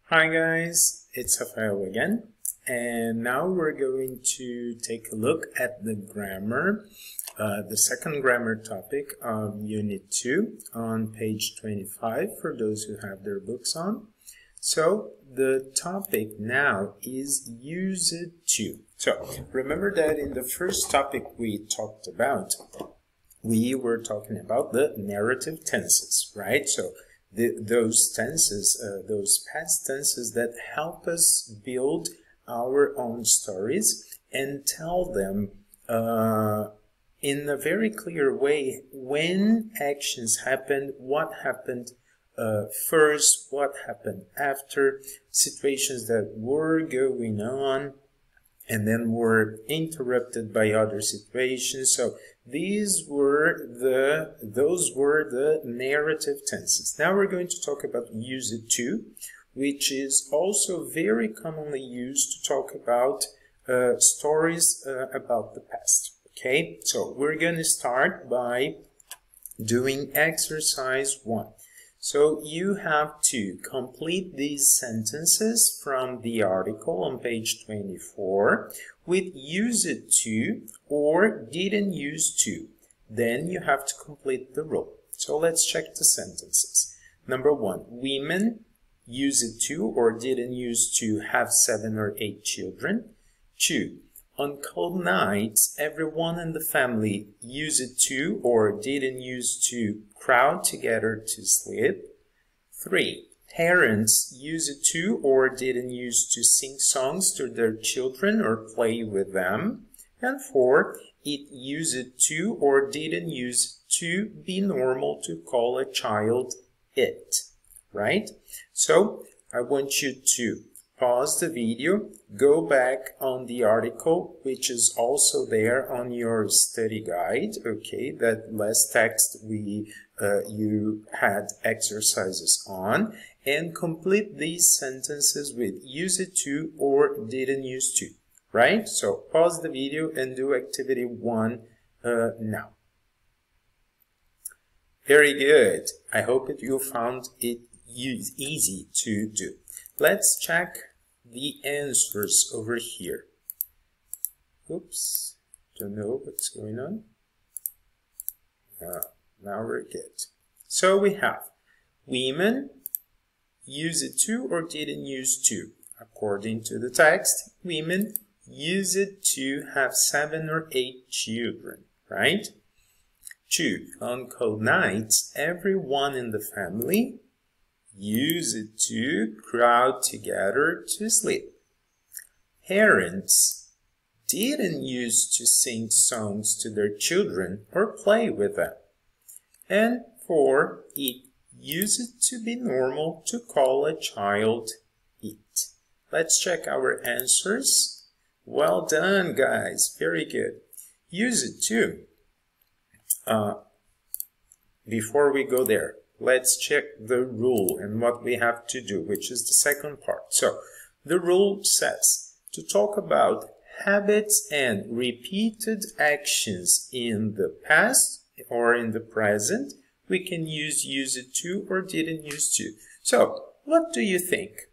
Hi guys, it's Rafael again, and now we're going to take a look at the grammar, the second grammar topic of Unit 2 on page 25 for those who have their books on. So the topic now is use it to. So remember that in the first topic we talked about, we were talking about the narrative tenses, right? So those tenses, those past tenses that help us build our own stories and tell them in a very clear way when actions happened, what happened first, what happened after, situations that were going on and then were interrupted by other situations. So those were the narrative tenses. Now we're going to talk about use it to, which is also very commonly used to talk about stories about the past. Okay, so we're going to start by doing exercise 1. So you have to complete these sentences from the article on page 24 with use it to or didn't use to. Then you have to complete the rule. So let's check the sentences. Number 1, women use it to or didn't use to have 7 or 8 children. 2, on cold nights, everyone in the family use it to or didn't use to crowd together to sleep. 3, parents use it to or didn't use to sing songs to their children or play with them. And 4, it used it to or didn't use to be normal to call a child it, right? So I want you to pause the video, go back on the article, which is also there on your study guide, okay, that last text you had exercises on, and complete these sentences with use it to or didn't use to, right? So pause the video and do activity 1 now. Very good. I hope that you found it easy to do. Let's check the answers over here. Oops, don't know what's going on. Now we're good. So we have women use it to or didn't use to. According to the text, women use it to have 7 or 8 children, right? 2, on cold nights, everyone in the family use it to crowd together to sleep. Parents didn't use to sing songs to their children or play with them. And 4, it used it to be normal to call a child it. Let's check our answers. Well done, guys. Very good. Use it to. Before we go there, let's check the rule and what we have to do, which is the second part. So the rule says to talk about habits and repeated actions in the past or in the present, we can use it to or didn't use to. So what do you think?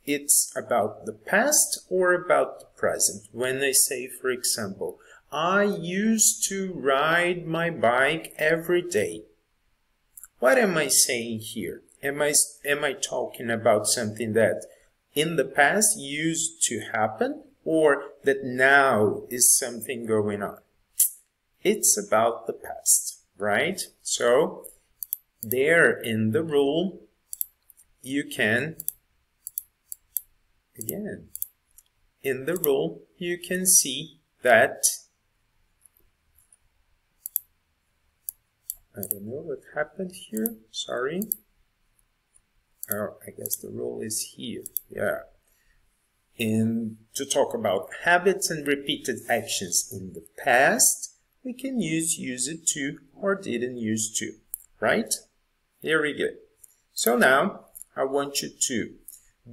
It's about the past or about the present? When I say, for example, I used to ride my bike every day. What am I saying here? Am I talking about something that in the past used to happen or that now is something going on? It's about the past, right? So there in the rule, you can, again, in the rule, you can see that I don't know what happened here. Sorry. Oh, I guess the rule is here. Yeah. And to talk about habits and repeated actions in the past, we can use it to or didn't use to, right? Very good. So now I want you to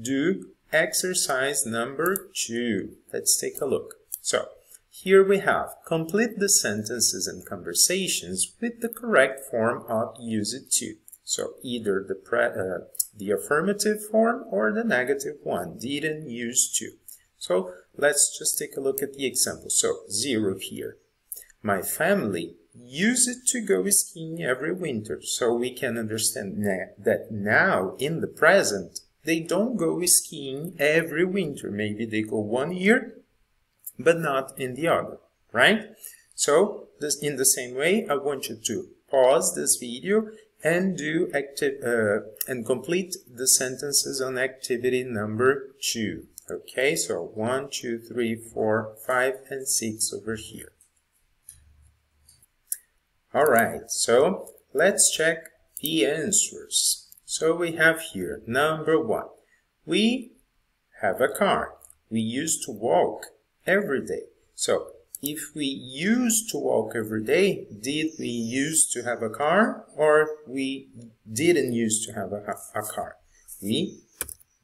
do exercise number 2. Let's take a look. So here we have complete the sentences and conversations with the correct form of use it to. So either the affirmative form or the negative one, didn't, used to. So let's just take a look at the example. So 0 here. My family used to go skiing every winter. So we can understand that now in the present, they don't go skiing every winter. Maybe they go 1 year, but not in the other, right? So in the same way, I want you to pause this video and do and complete the sentences on activity number 2. Okay, so 1, 2, 3, 4, 5, and 6 over here. All right, so let's check the answers. So we have here number 1. We have a car. We used to walk every day. So if we used to walk every day, did we used to have a car or we didn't used to have a car? We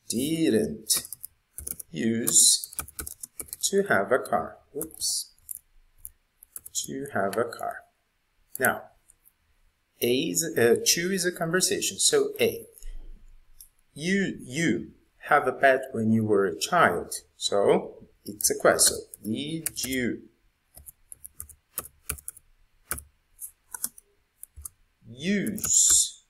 didn't use to have a car. Oops. To have a car. Now, 2 is a conversation. So A, you have a pet when you were a child. So it's a question. Did you use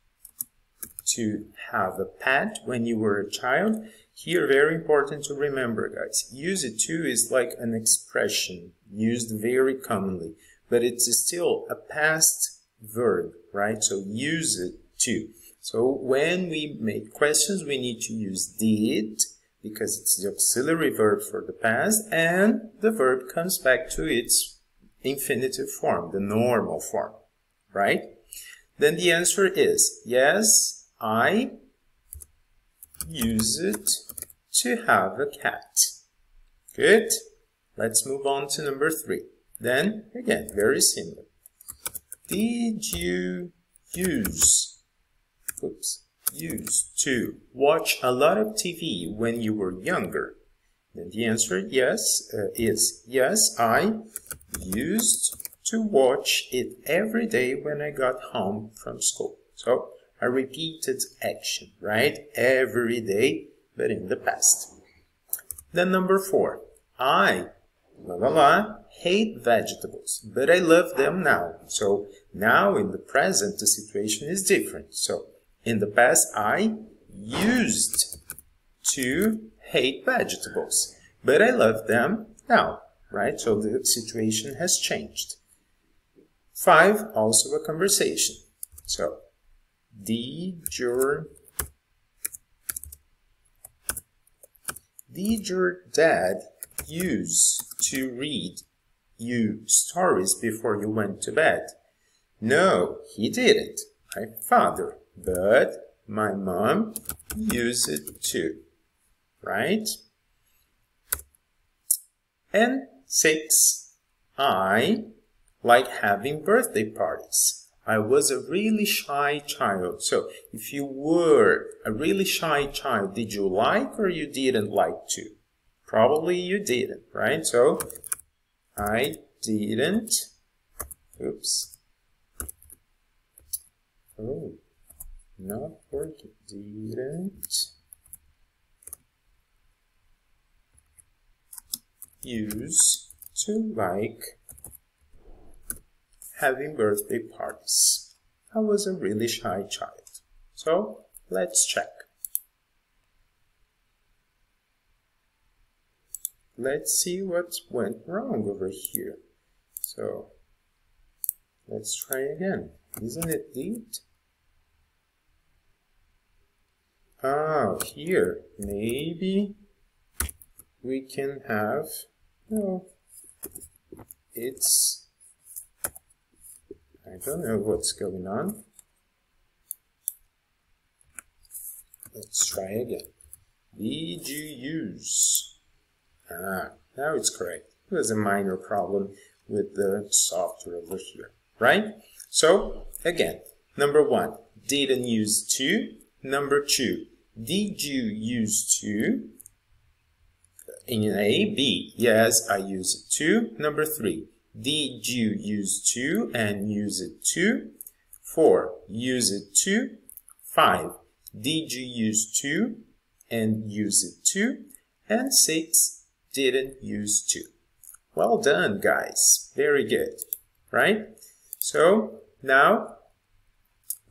to have a pet when you were a child? Here, very important to remember, guys. Use it to is like an expression used very commonly, but it's still a past verb, right? So use it to. So when we make questions, we need to use did, because it's the auxiliary verb for the past, and the verb comes back to its infinitive form, the normal form, right? Then the answer is, yes, I use it to have a cat. Good. Let's move on to number 3. Then, again, very similar. Did you use to watch a lot of TV when you were younger? Then the answer is yes, I used to watch it every day when I got home from school. So a repeated action, right? Every day, but in the past. Then number 4, I hate vegetables, but I love them now. So now in the present, the situation is different. So in the past, I used to hate vegetables, but I love them now, right? So the situation has changed. 5, also a conversation. So, did your dad used to read you stories before you went to bed? No, he didn't, my father, but my mom used it too, right? And 6, I like having birthday parties. I was a really shy child. So if you were a really shy child, did you like or you didn't like to? Probably you didn't, right? So I didn't. Oops. Oh, not working. Didn't used to like having birthday parties. I was a really shy child. So let's check. Let's see what went wrong over here. So let's try again. Isn't it did? Ah, here maybe we can have, no, it's, I don't know what's going on. Let's try again. Did you use? Ah, now it's correct. It was a minor problem with the software over here, right? So, again, number 1, didn't use to. Number 2, did you use to? In A, B, yes, I use it to. Number 3, did you use to and use it to? 4, use it to. 5. Did you use to and use it to? And 6. Didn't use to. Well done, guys. Very good, right? So now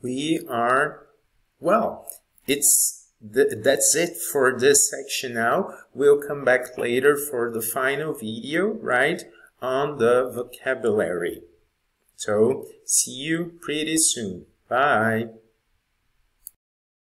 we are, well, that's it for this section now. We'll come back later for the final video, right, on the vocabulary. So, see you pretty soon. Bye.